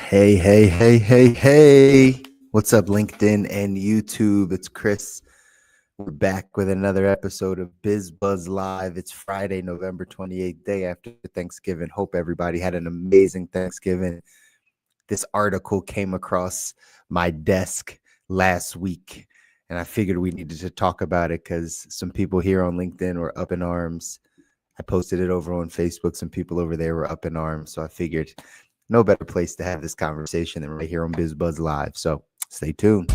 Hey. What's up, LinkedIn and YouTube? It's Chris. We're back with another episode of BizBuzz Live. It's Friday, November 28th, day after Thanksgiving. Hope everybody had an amazing Thanksgiving. This article came across my desk last week, and I figured we needed to talk about it because some people here on LinkedIn were up in arms. I posted it over on Facebook. Some people over there were up in arms. So I figured no better place to have this conversation than right here on BizBuzz Live. So stay tuned.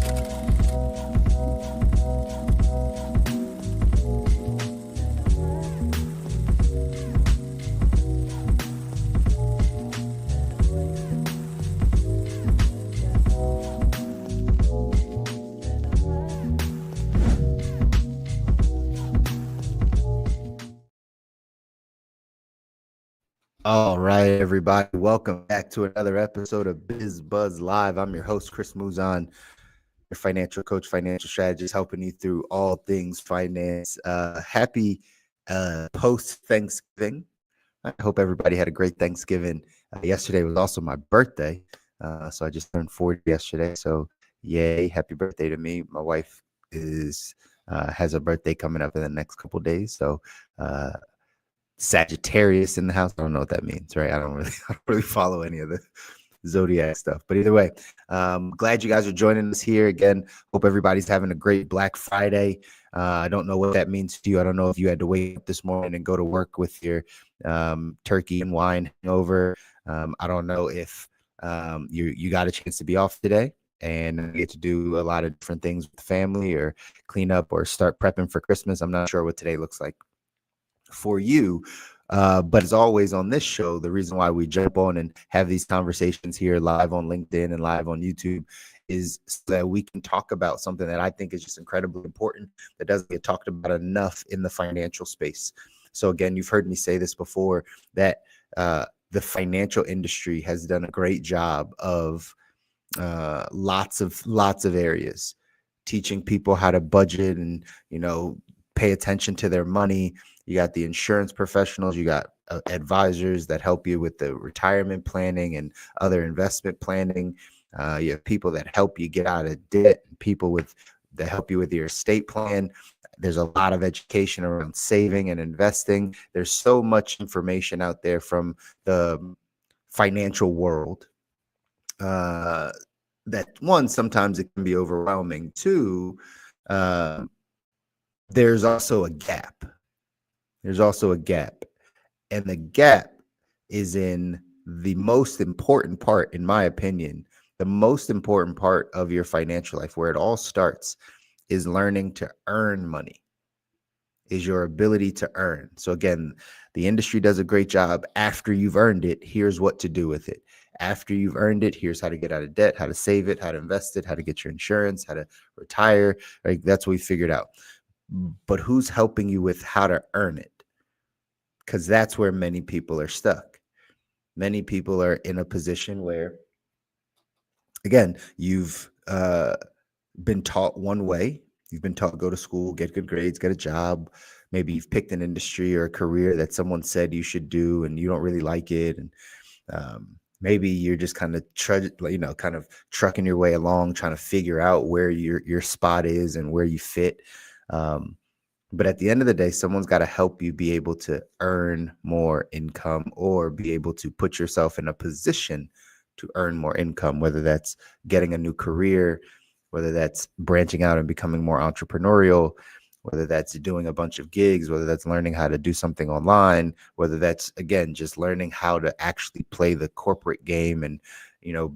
All right, everybody. Welcome back to another episode of BizBuzz Live. I'm your host, Chris Muzan, your financial coach, financial strategist, helping you through all things finance. Happy post-Thanksgiving. I hope everybody had a great Thanksgiving. Yesterday was also my birthday, so I just turned 40 yesterday. So yay, happy birthday to me. My wife has a birthday coming up in the next couple of days. So Sagittarius in the house. I don't know what that means, right? I don't really follow any of the zodiac stuff. But either way, glad you guys are joining us here again. Hope everybody's having a great Black Friday. I don't know what that means to you. I don't know if you had to wake up this morning and go to work with your turkey and wine hangover. I don't know if you got a chance to be off today and get to do a lot of different things with the family or clean up or start prepping for Christmas. I'm not sure what today looks like for you. But as always on this show, the reason why we jump on and have these conversations here live on LinkedIn and live on YouTube is so that we can talk about something that I think is just incredibly important that doesn't get talked about enough in the financial space. So again, you've heard me say this before, that the financial industry has done a great job of lots of areas, teaching people how to budget and, pay attention to their money. You got the insurance professionals, you got advisors that help you with the retirement planning and other investment planning. You have people that help you get out of debt, people that help you with your estate plan. There's a lot of education around saving and investing. There's so much information out there from the financial world that, one, sometimes it can be overwhelming. Two, there's also a gap. And the gap is in the most important part, in my opinion. The most important part of your financial life, where it all starts, is learning to earn money, is your ability to earn. So again, the industry does a great job. After you've earned it, here's what to do with it. After you've earned it, here's how to get out of debt, how to save it, how to invest it, how to get your insurance, how to retire. Right? That's what we figured out. But who's helping you with how to earn it? Because that's where many people are stuck. Many people are in a position where, again, you've been taught one way. You've been taught, go to school, get good grades, get a job. Maybe you've picked an industry or a career that someone said you should do and you don't really like it. And maybe you're just kind of trucking your way along, trying to figure out where your spot is and where you fit. But at the end of the day, someone's got to help you be able to earn more income or be able to put yourself in a position to earn more income, whether that's getting a new career, whether that's branching out and becoming more entrepreneurial, whether that's doing a bunch of gigs, whether that's learning how to do something online, whether that's, again, just learning how to actually play the corporate game and,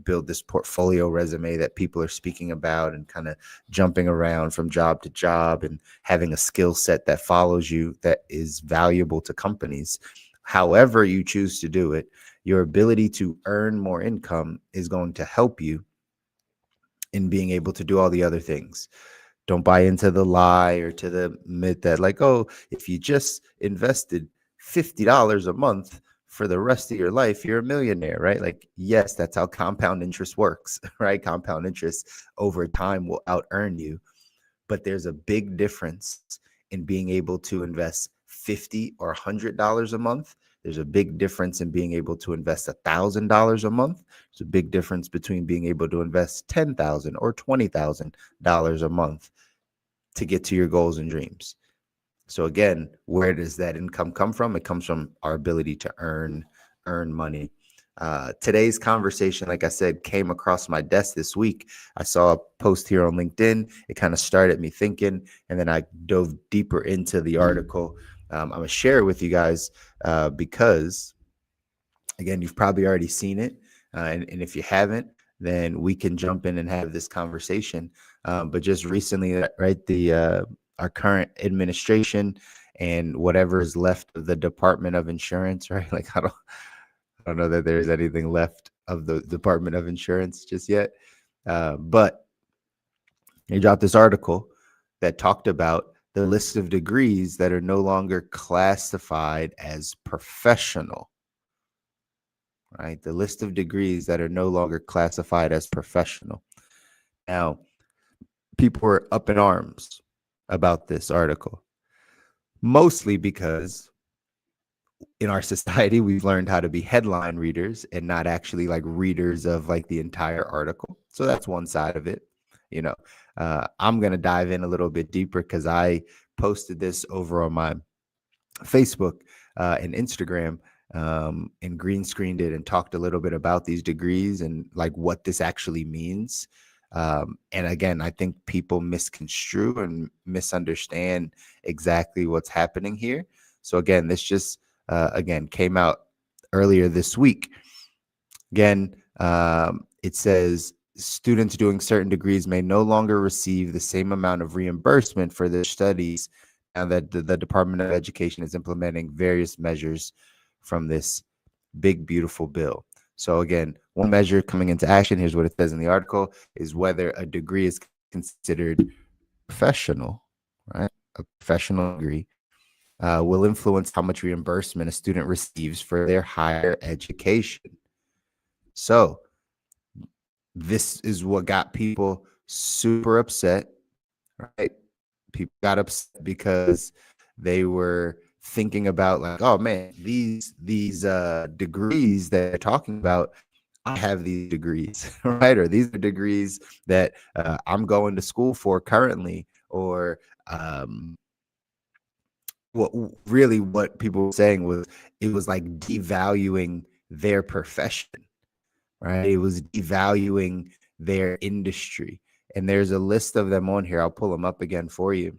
build this portfolio resume that people are speaking about and kind of jumping around from job to job and having a skill set that follows you that is valuable to companies. However you choose to do it, your ability to earn more income is going to help you in being able to do all the other things. Don't buy into the lie or to the myth that, like, oh, if you just invested $50 a month for the rest of your life, you're a millionaire, right? Like, yes, that's how compound interest works, right? Compound interest over time will out earn you. But there's a big difference in being able to invest $50 or $100 a month There's a big difference in being able to invest $1,000 a month. There's a big difference between being able to invest $10,000 or $20,000 a month to get to your goals and dreams. So again, where does that income come from? It comes from our ability to earn money. Today's conversation, like I said, came across my desk this week. I saw a post here on LinkedIn. It kind of started me thinking, and then I dove deeper into the article. I'm going to share it with you guys because, again, you've probably already seen it. And if you haven't, then we can jump in and have this conversation. But just recently, right, our current administration and whatever is left of the Department of Insurance, right? Like I don't know that there's anything left of the Department of Insurance just yet. But they dropped this article that talked about the list of degrees that are no longer classified as professional, right? The list of degrees that are no longer classified as professional. Now, people were up in arms about this article, mostly because in our society, we've learned how to be headline readers and not actually like readers of like the entire article. So that's one side of it. You know, I'm going to dive in a little bit deeper because I posted this over on my Facebook and Instagram and green screened it and talked a little bit about these degrees and like what this actually means. And again, I think people misconstrue and misunderstand exactly what's happening here. So again, this just again came out earlier this week. Again, it says students doing certain degrees may no longer receive the same amount of reimbursement for their studies now that the Department of Education is implementing various measures from this big, beautiful bill. So again, one measure coming into action, here's what it says in the article, is whether a degree is considered professional, right? A professional degree will influence how much reimbursement a student receives for their higher education. So this is what got people super upset, right? People got upset because they were thinking about like, oh man, these degrees that they're talking about, I have these degrees, right? Or these are degrees that I'm going to school for currently, or what people were saying was it was like devaluing their profession, right? It was devaluing their industry. And there's a list of them on here. I'll pull them up again for you,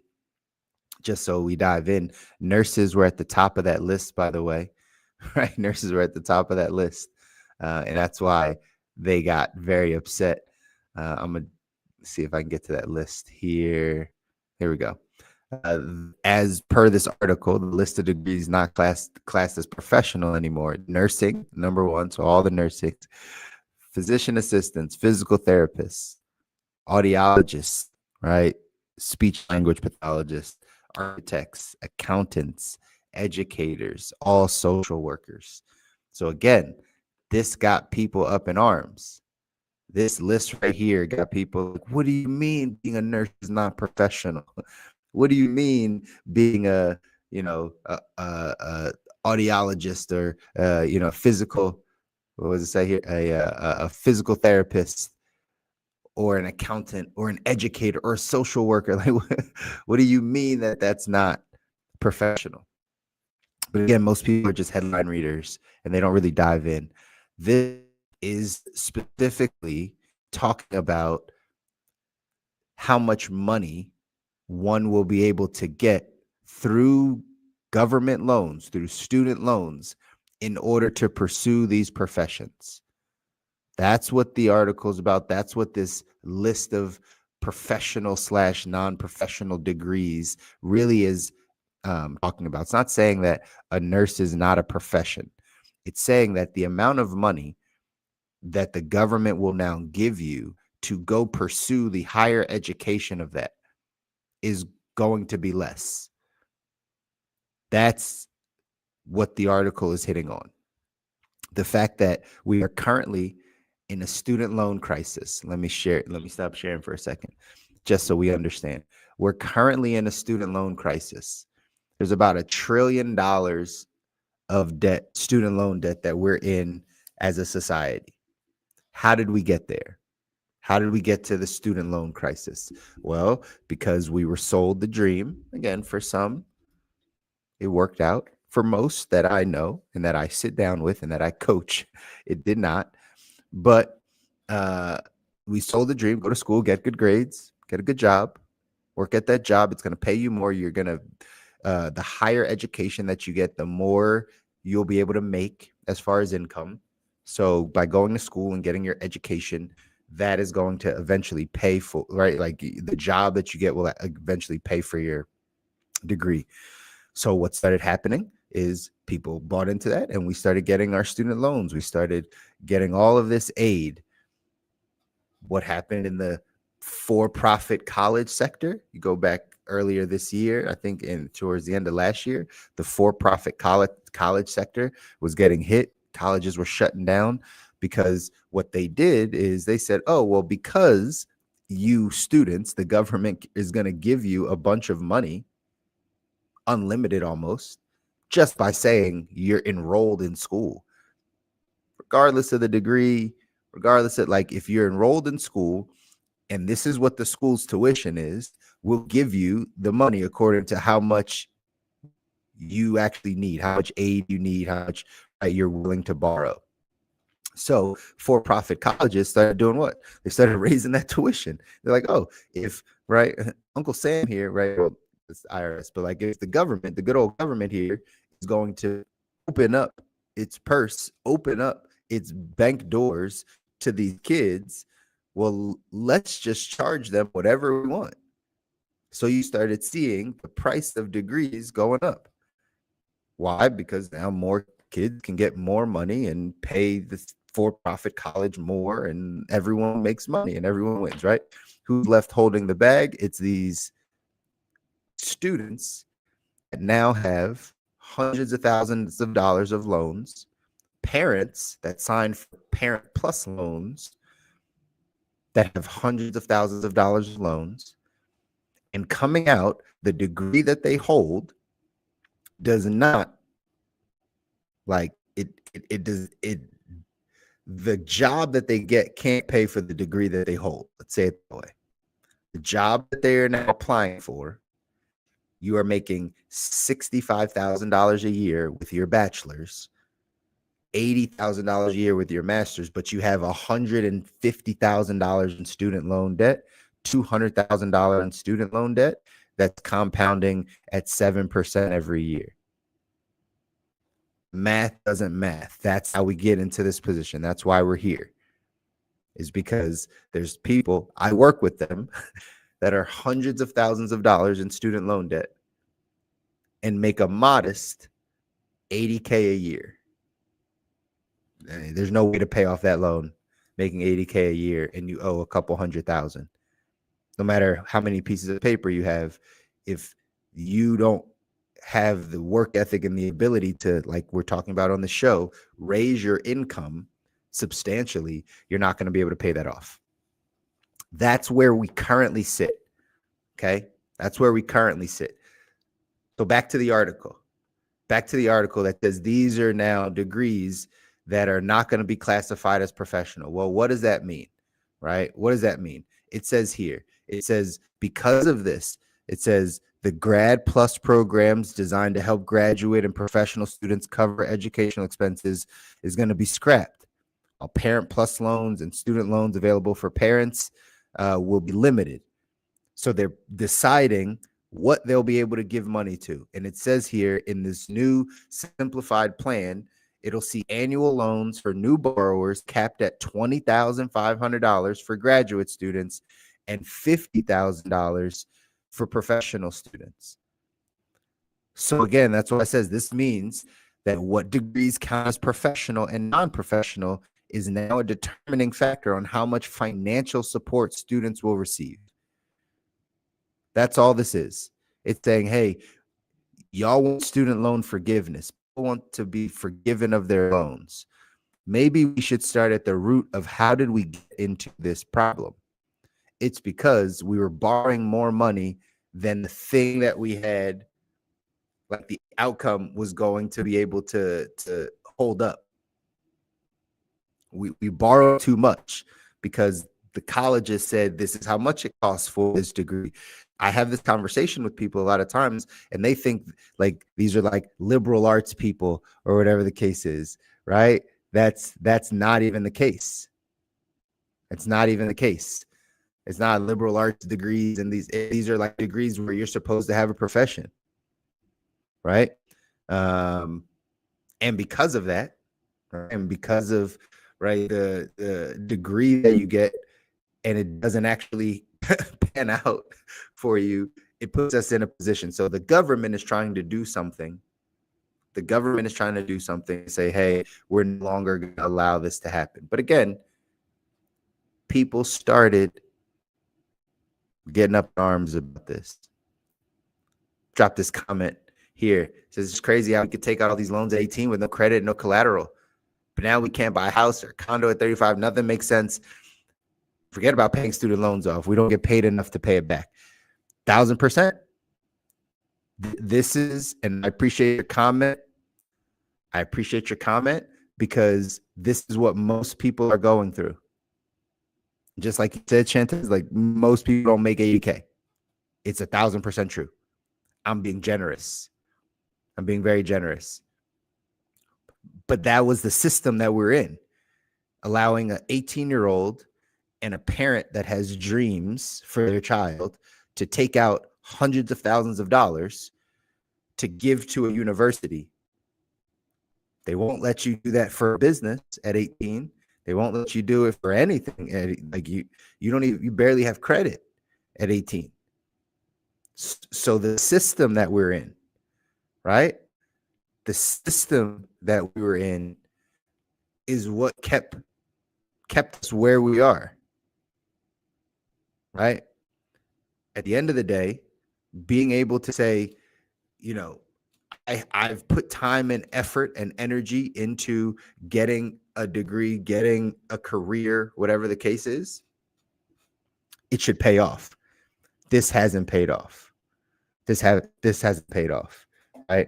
just so we dive in. Nurses were at the top of that list, by the way, right? Nurses were at the top of that list. And that's why they got very upset. I'm going to see if I can get to that list here. Here we go. As per this article, the list of degrees not classed as professional anymore. Nursing, number one, so all the nursing, physician assistants, physical therapists, audiologists, right? Speech language pathologists, architects, accountants, educators, all social workers. So again, this got people up in arms. This list right here got people like, what do you mean being a nurse is not professional? What do you mean being a audiologist or physical, what does it say here? A physical therapist or an accountant or an educator or a social worker? Like, what do you mean that that's not professional? But again, most people are just headline readers and they don't really dive in. This is specifically talking about how much money one will be able to get through government loans, through student loans, in order to pursue these professions. That's what the article is about. That's what this list of professional / non-professional degrees really is talking about. It's not saying that a nurse is not a profession. It's saying that the amount of money that the government will now give you to go pursue the higher education of that is going to be less. That's what the article is hitting on. The fact that we are currently in a student loan crisis. Let me stop sharing for a second, just so we understand. We're currently in a student loan crisis. There's about $1 trillion of debt, student loan debt that we're in as a society. How did we get there? How did we get to the student loan crisis? Well, because we were sold the dream. Again, for some, it worked out. For most that I know and that I sit down with and that I coach, it did not. But we sold the dream: go to school, get good grades, get a good job, work at that job. It's going to pay you more. You're going to, the higher education that you get, the more you'll be able to make as far as income. So by going to school and getting your education, that is going to eventually pay for, right? Like the job that you get will eventually pay for your degree. So what started happening is people bought into that, and we started getting our student loans. We started getting all of this aid. What happened in the for-profit college sector? You go back earlier this year, I think towards the end of last year, the for-profit college sector was getting hit. Colleges were shutting down because what they did is they said, oh, well, because you students, the government is going to give you a bunch of money, unlimited almost, just by saying you're enrolled in school, regardless of the degree, regardless of, like, if you're enrolled in school and this is what the school's tuition is, we'll give you the money according to how much you actually need, how much aid you need, how much you're willing to borrow. So for-profit colleges started doing what? They started raising that tuition. They're like, oh, if, right, Uncle Sam here, right, well, it's IRS, but like if the government, the good old government here is going to open up its purse, open up its bank doors to these kids, well, let's just charge them whatever we want. So you started seeing the price of degrees going up. Why? Because now more kids can get more money and pay the for-profit college more, and everyone makes money and everyone wins, right? Who's left holding the bag? It's these students that now have hundreds of thousands of dollars of loans, parents that sign for Parent Plus loans that have hundreds of thousands of dollars of loans, and coming out, the degree that they hold does not, like, the job that they get can't pay for the degree that they hold. Let's say it that way. The job that they are now applying for, you are making $65,000 a year with your bachelor's, $80,000 a year with your master's, but you have $150,000 in student loan debt, $200,000 in student loan debt that's compounding at 7% every year. Math doesn't math. That's how we get into this position. That's why we're here, is because there's people, I work with them, that are hundreds of thousands of dollars in student loan debt and make a modest $80K a year. There's no way to pay off that loan making $80K a year and you owe a couple $100,000. No matter how many pieces of paper you have, if you don't have the work ethic and the ability to, like we're talking about on the show, raise your income substantially, you're not going to be able to pay that off. That's where we currently sit. Okay. That's where we currently sit. So back to the article that says these are now degrees that are not going to be classified as professional. Well, what does that mean? Right? What does that mean? It says here, it says, because of this, it says the Grad Plus programs designed to help graduate and professional students cover educational expenses is going to be scrapped. All Parent Plus loans and student loans available for parents will be limited. So they're deciding what they'll be able to give money to. And it says here in this new simplified plan, it'll see annual loans for new borrowers capped at $20,500 for graduate students and $50,000 for professional students. So again, that's what it says. This means that what degrees count as professional and non-professional is now a determining factor on how much financial support students will receive. That's all this is. It's saying, hey, y'all want student loan forgiveness. People want to be forgiven of their loans. Maybe we should start at the root of how did we get into this problem? It's because we were borrowing more money than the thing that we had like the outcome was going to be able to hold up. We borrowed too much because the colleges said this is how much it costs for this degree. I have this conversation with people a lot of times, and they think like these are like liberal arts people or whatever the case is, right? That's not even the case. It's not even the case. It's not liberal arts degrees, and these are like degrees where you're supposed to have a profession, right? And because of that, right, and because of right the degree that you get, and it doesn't actually pan out for you, it puts us in a position. So the government is trying to do something. The government is trying to do something to say, hey, we're no longer going to allow this to happen. But again, people started getting up in arms about this. Drop this comment here. It says it's crazy how we could take out all these loans at 18 with no credit, no collateral. But now we can't buy a house or a condo at 35. Nothing makes sense. Forget about paying student loans off. We don't get paid enough to pay it back. 1,000%. This is, and I appreciate your comment. I appreciate your comment because this is what most people are going through. Just like you said, Chantes, like most people don't make 80K. It's 1,000% true. I'm being generous. I'm being very generous. But that was the system that we're in, allowing an 18-year-old and a parent that has dreams for their child to take out hundreds of thousands of dollars to give to a university. They won't let you do that for a business at 18. They won't let you do it for anything. Like you barely have credit at 18. So the system that we're in, right? The system that we were in is what kept us where we are, right? At the end of the day, being able to say, you know, I've put time and effort and energy into getting a degree, getting a career, whatever the case is, it should pay off. This hasn't paid off. This hasn't paid off, right?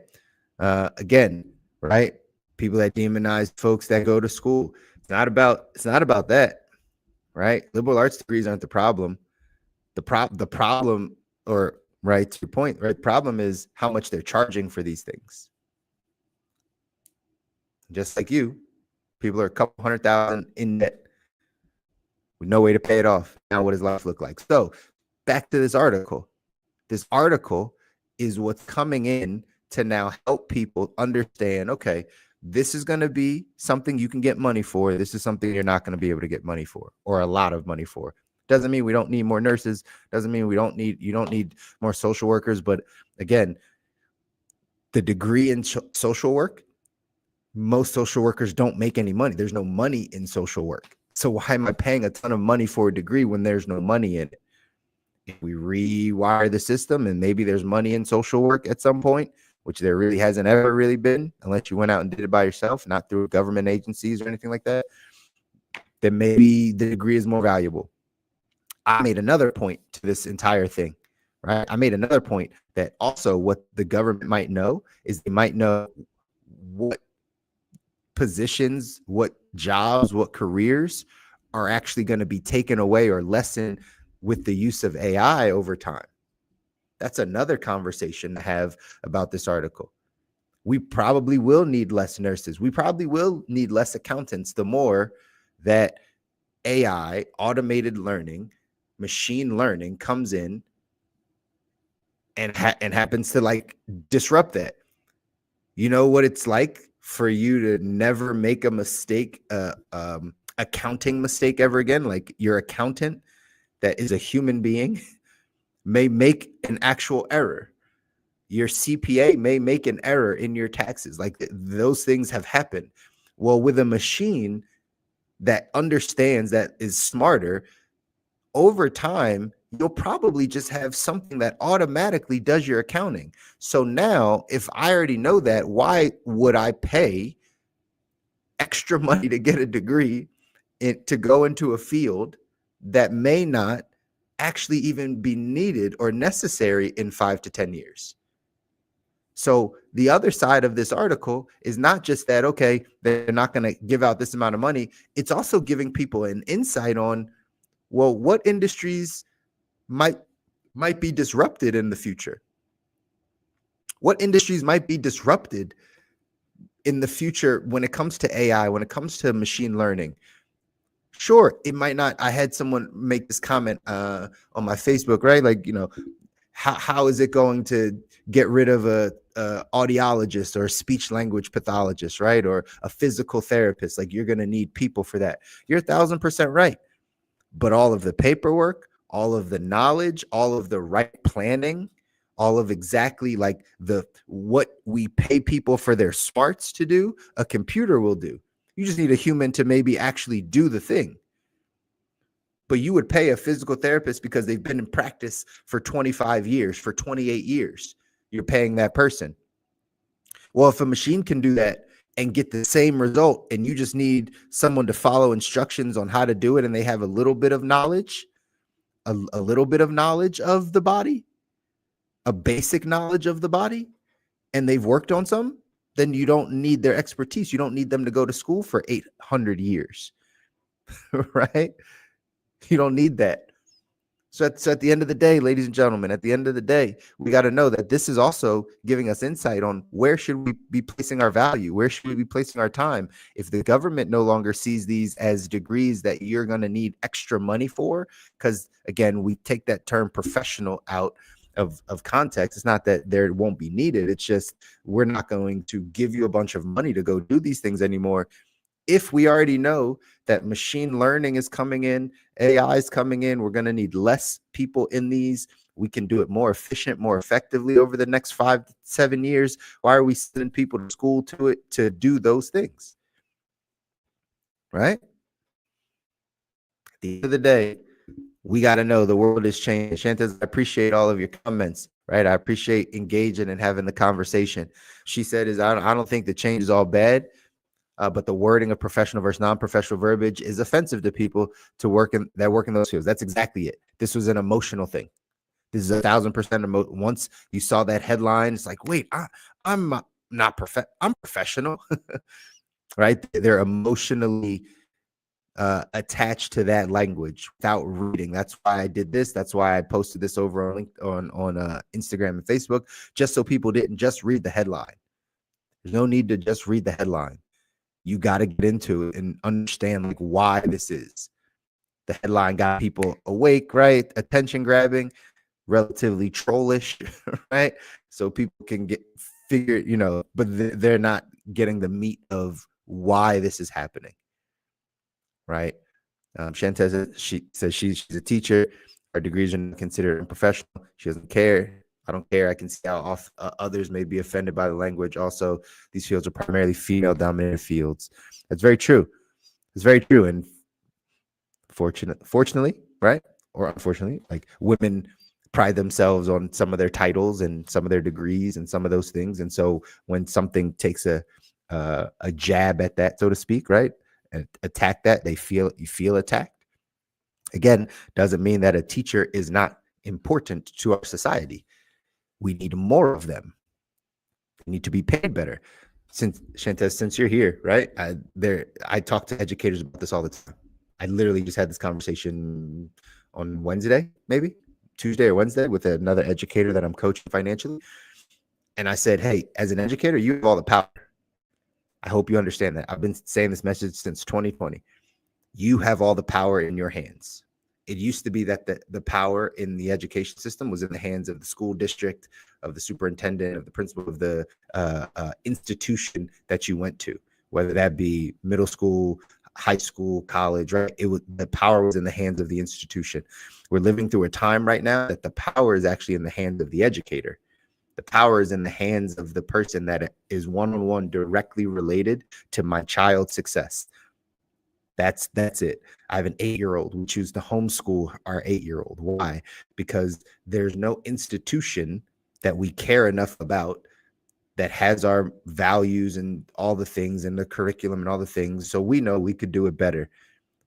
Again, right? People that demonize folks that go to school. It's not about that, right? Liberal arts degrees aren't the problem. The problem, or right to your point, right? The problem is how much they're charging for these things. Just like you, people are a couple $100,000 in debt with no way to pay it off. Now, what does life look like? So, back to this article. This article is what's coming in to now help people understand, okay, this is going to be something you can get money for. This is something you're not going to be able to get money for, or a lot of money for. Doesn't mean we don't need more nurses. Doesn't mean you don't need more social workers. But again, the degree in social work, most social workers don't make any money. There's no money in social work. So why am I paying a ton of money for a degree when there's no money in it? If we rewire the system and maybe there's money in social work at some point, which there really hasn't ever really been, unless you went out and did it by yourself, not through government agencies or anything like that, then maybe the degree is more valuable. I made another point to this entire thing, right? I made another point that also what the government might know is they might know what positions, what jobs, what careers are actually going to be taken away or lessened with the use of AI over time. That's another conversation to have about this article. We probably will need less nurses. We probably will need less accountants the more that AI, automated learning, machine learning comes in and happens to like disrupt that. You know what it's like for you to never make a mistake, accounting mistake ever again? Like your accountant that is a human being may make an actual error. Your CPA may make an error in your taxes. Like those things have happened. Well, with a machine that understands, that is smarter, over time, you'll probably just have something that automatically does your accounting. So now, if I already know that, why would I pay extra money to get a degree to go into a field that may not actually even be needed or necessary in 5 to 10 years? So the other side of this article is not just that, okay, they're not going to give out this amount of money. It's also giving people an insight on, well, what industries might be disrupted in the future. What industries might be disrupted in the future when it comes to AI, when it comes to machine learning? Sure, it might not. I had someone make this comment on my Facebook, right? Like, how is it going to get rid of a audiologist or a speech language pathologist, right? Or a physical therapist? Like, you're going to need people for that. You're 1,000% right. But all of the paperwork, all of the knowledge, all of the right planning, all of exactly like what we pay people for their smarts to do, a computer will do. You just need a human to maybe actually do the thing. But you would pay a physical therapist because they've been in practice for 25 years, for 28 years. You're paying that person. Well, if a machine can do that and get the same result, and you just need someone to follow instructions on how to do it, and they have a little bit of knowledge, a little bit of knowledge of the body, a basic knowledge of the body, and they've worked on some, then you don't need their expertise. You don't need them to go to school for 800 years, right? You don't need that. So at the end of the day, ladies and gentlemen, at the end of the day, we got to know that this is also giving us insight on where should we be placing our value? Where should we be placing our time? If the government no longer sees these as degrees that you're going to need extra money for, because again, we take that term professional out of context. It's not that there won't be needed. It's just we're not going to give you a bunch of money to go do these things anymore. If we already know that machine learning is coming in, AI is coming in, we're going to need less people in these. We can do it more efficient, more effectively over the next 5 to 7 years. Why are we sending people to school to do those things? Right? At the end of the day, we got to know the world is changing. Shantas, I appreciate all of your comments, right? I appreciate engaging and having the conversation. She said, I don't think the change is all bad. But the wording of professional versus non-professional verbiage is offensive to people that work in those fields. That's exactly it. This was an emotional thing. This is 1,000% once you saw that headline, it's like, wait, I'm I'm professional, right? They're emotionally attached to that language without reading. That's why I did this. That's why I posted this over on Instagram and Facebook, just so people didn't just read the headline. There's no need to just read the headline. You got to get into it and understand like why this is. The headline got people awake, right? Attention grabbing, relatively trollish, right? So people can figure, but they're not getting the meat of why this is happening, right? Shantez, she says she's a teacher. Her degrees are not considered unprofessional. She doesn't care. I don't care. I can see how others may be offended by the language. Also, these fields are primarily female-dominated fields. That's very true. It's very true. And fortunately, right? Or unfortunately, like women pride themselves on some of their titles and some of their degrees and some of those things. And so when something takes a jab at that, so to speak, right? And attack that, you feel attacked. Again, doesn't mean that a teacher is not important to our society. We need more of them. They need to be paid better. Since you're here, right? I talk to educators about this all the time. I literally just had this conversation on Wednesday, maybe Tuesday or Wednesday, with another educator that I'm coaching financially. And I said, hey, as an educator, you have all the power. I hope you understand that. I've been saying this message since 2020. You have all the power in your hands. It used to be that the power in the education system was in the hands of the school district, of the superintendent, of the principal of the institution that you went to, whether that be middle school, high school, college, right? The power was in the hands of the institution. We're living through a time right now that the power is actually in the hands of the educator. The power is in the hands of the person that is one-on-one directly related to my child's success. That's it. I have an 8-year-old. We choose to homeschool our 8-year-old. Why? Because there's no institution that we care enough about that has our values and all the things and the curriculum and all the things. So we know we could do it better.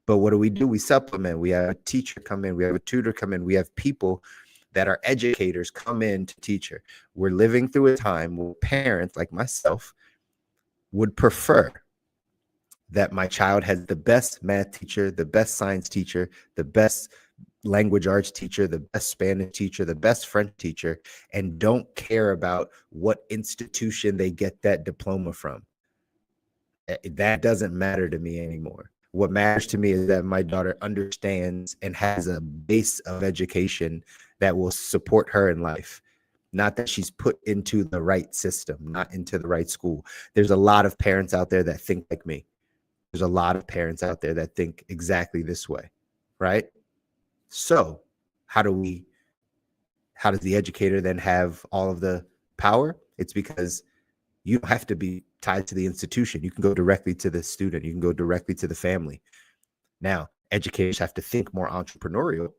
But what do? We supplement. We have a teacher come in. We have a tutor come in. We have people that our educators come in to teach her. We're living through a time where parents like myself would prefer that my child has the best math teacher, the best science teacher, the best language arts teacher, the best Spanish teacher, the best French teacher, and don't care about what institution they get that diploma from. That doesn't matter to me anymore. What matters to me is that my daughter understands and has a base of education that will support her in life. Not that she's put into the right system, not into the right school. There's a lot of parents out there that think like me. There's a lot of parents out there that think exactly this way, right? So how does the educator then have all of the power? It's because you don't have to be tied to the institution. You can go directly to the student. You can go directly to the family. Now, educators have to think more entrepreneurial,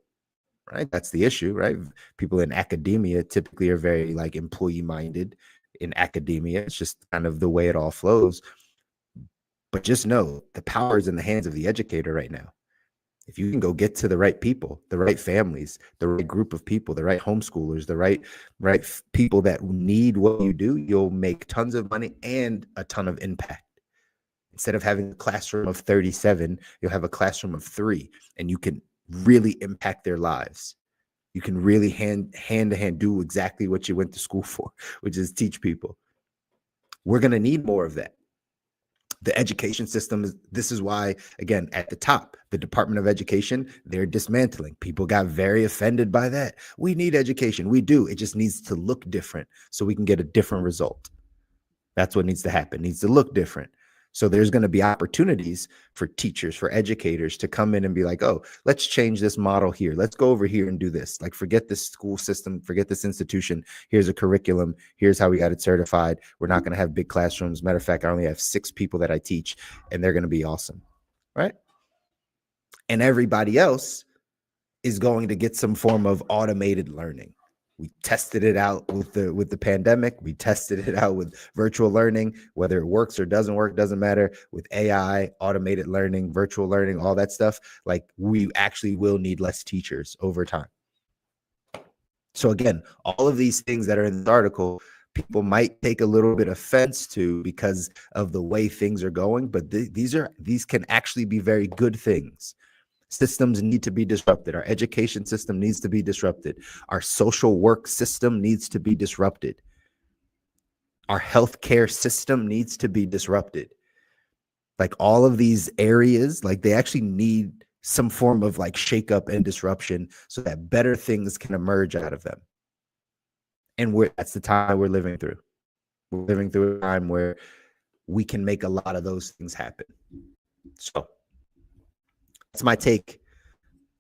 right? That's the issue, right? People in academia typically are very like employee minded in academia. It's just kind of the way it all flows. But just know the power is in the hands of the educator right now. If you can go get to the right people, the right families, the right group of people, the right homeschoolers, the right people that need what you do, you'll make tons of money and a ton of impact. Instead of having a classroom of 37, you'll have a classroom of 3, and you can really impact their lives. You can really hand to hand do exactly what you went to school for, which is teach people. We're going to need more of that. The education system this is why, again, at the top, the Department of Education, they're dismantling. People got very offended by that. We need education. We do. It just needs to look different so we can get a different result. That's what needs to happen. It needs to look different. So there's going to be opportunities for teachers, for educators to come in and be like, oh, let's change this model here. Let's go over here and do this. Like, forget this school system, forget this institution. Here's a curriculum. Here's how we got it certified. We're not going to have big classrooms. Matter of fact, I only have 6 people that I teach, and they're going to be awesome. Right. And everybody else is going to get some form of automated learning. We tested it out with the pandemic. We tested it out with virtual learning. Whether it works or doesn't work doesn't matter. With AI, automated learning, virtual learning, all that stuff, like, we actually will need less teachers over time. So again, all of these things that are in this article, people might take a little bit of offense to because of the way things are going, but these can actually be very good things. Systems need to be disrupted. Our education system needs to be disrupted. Our social work system needs to be disrupted. Our healthcare system needs to be disrupted. Like, all of these areas, like, they actually need some form of like shakeup and disruption so that better things can emerge out of them. And that's the time we're living through. We're living through a time where we can make a lot of those things happen. So that's my take.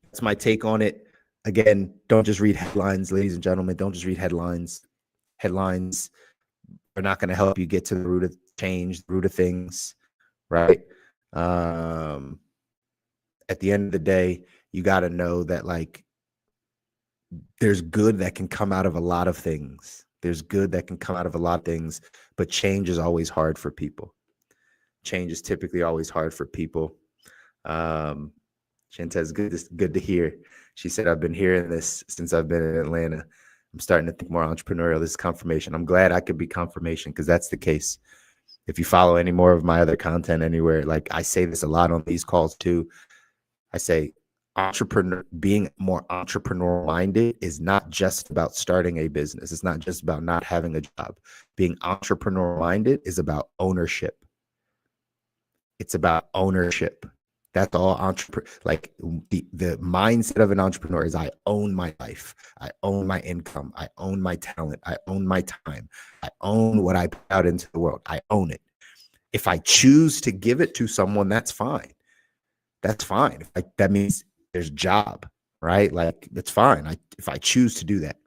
That's my take on it. Again, don't just read headlines, ladies and gentlemen. Don't just read headlines. Headlines are not going to help you get to the root of change, the root of things, right? At the end of the day, you got to know that, like, there's good that can come out of a lot of things. There's good that can come out of a lot of things, but change is always hard for people. Change is typically always hard for people. Shantez, good to hear. She said, I've been hearing this since I've been in Atlanta. I'm starting to think more entrepreneurial. This is confirmation. I'm glad I could be confirmation, because that's the case. If you follow any more of my other content anywhere, like, I say this a lot on these calls too. I say being more entrepreneurial minded is not just about starting a business. It's not just about not having a job. Being entrepreneurial minded is about ownership. It's about ownership. That's all like, the mindset of an entrepreneur is, I own my life. I own my income. I own my talent. I own my time. I own what I put out into the world. I own it. If I choose to give it to someone, that's fine. That's fine. That means there's a job, right? Like, that's fine. If I choose to do that,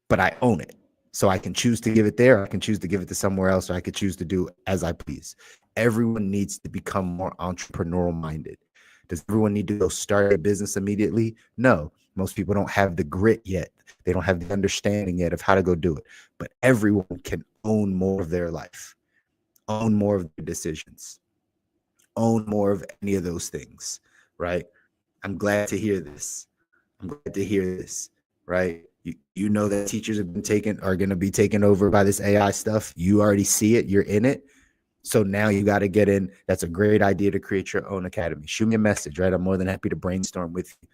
but I own it. So I can choose to give it there. I can choose to give it to somewhere else, or I could choose to do as I please. Everyone needs to become more entrepreneurial minded. Does everyone need to go start a business immediately? No. Most people don't have the grit yet. They don't have the understanding yet of how to go do it. But everyone can own more of their life, own more of their decisions, own more of any of those things, right? I'm glad to hear this. I'm glad to hear this, right? You know that teachers are going to be taken over by this AI stuff. You already see it. You're in it. So now you got to get in. That's a great idea to create your own academy. Shoot me a message, right? I'm more than happy to brainstorm with you.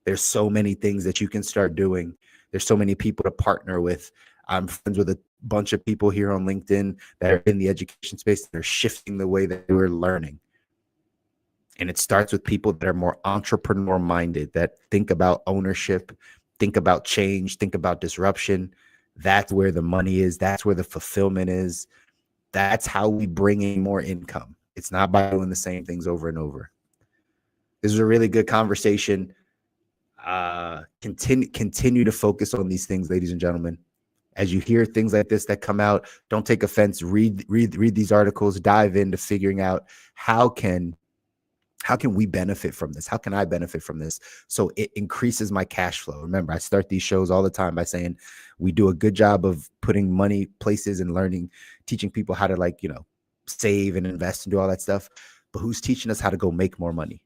There's so many things that you can start doing. There's so many people to partner with. I'm friends with a bunch of people here on LinkedIn that are in the education space that are shifting the way that we're learning. And it starts with people that are more entrepreneur minded, that think about ownership, think about change, think about disruption. That's where the money is. That's where the fulfillment is. That's how we bring in more income. It's not by doing the same things over and over. This is a really good conversation. Continue to focus on these things, ladies and gentlemen. As you hear things like this that come out, don't take offense. Read these articles. Dive into figuring out how can we benefit from this? How can I benefit from this? So it increases my cash flow. Remember, I start these shows all the time by saying we do a good job of putting money places and learning, teaching people how to save and invest and do all that stuff. But who's teaching us how to go make more money?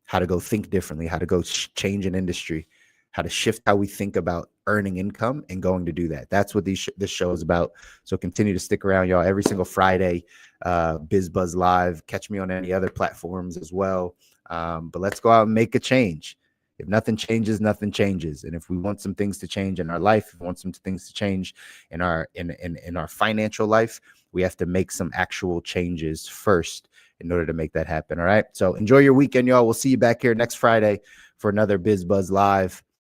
How to go think differently, how to go change an industry, how to shift how we think about earning income and going to do that. That's what this show is about. So continue to stick around, y'all. Every single Friday, BizBuzz Live. Catch me on any other platforms as well. But let's go out and make a change. If nothing changes, nothing changes. And if we want some things to change in our life, if we want some things to change in our financial life, we have to make some actual changes first in order to make that happen. All right. So enjoy your weekend, y'all. We'll see you back here next Friday for another BizBuzz Live.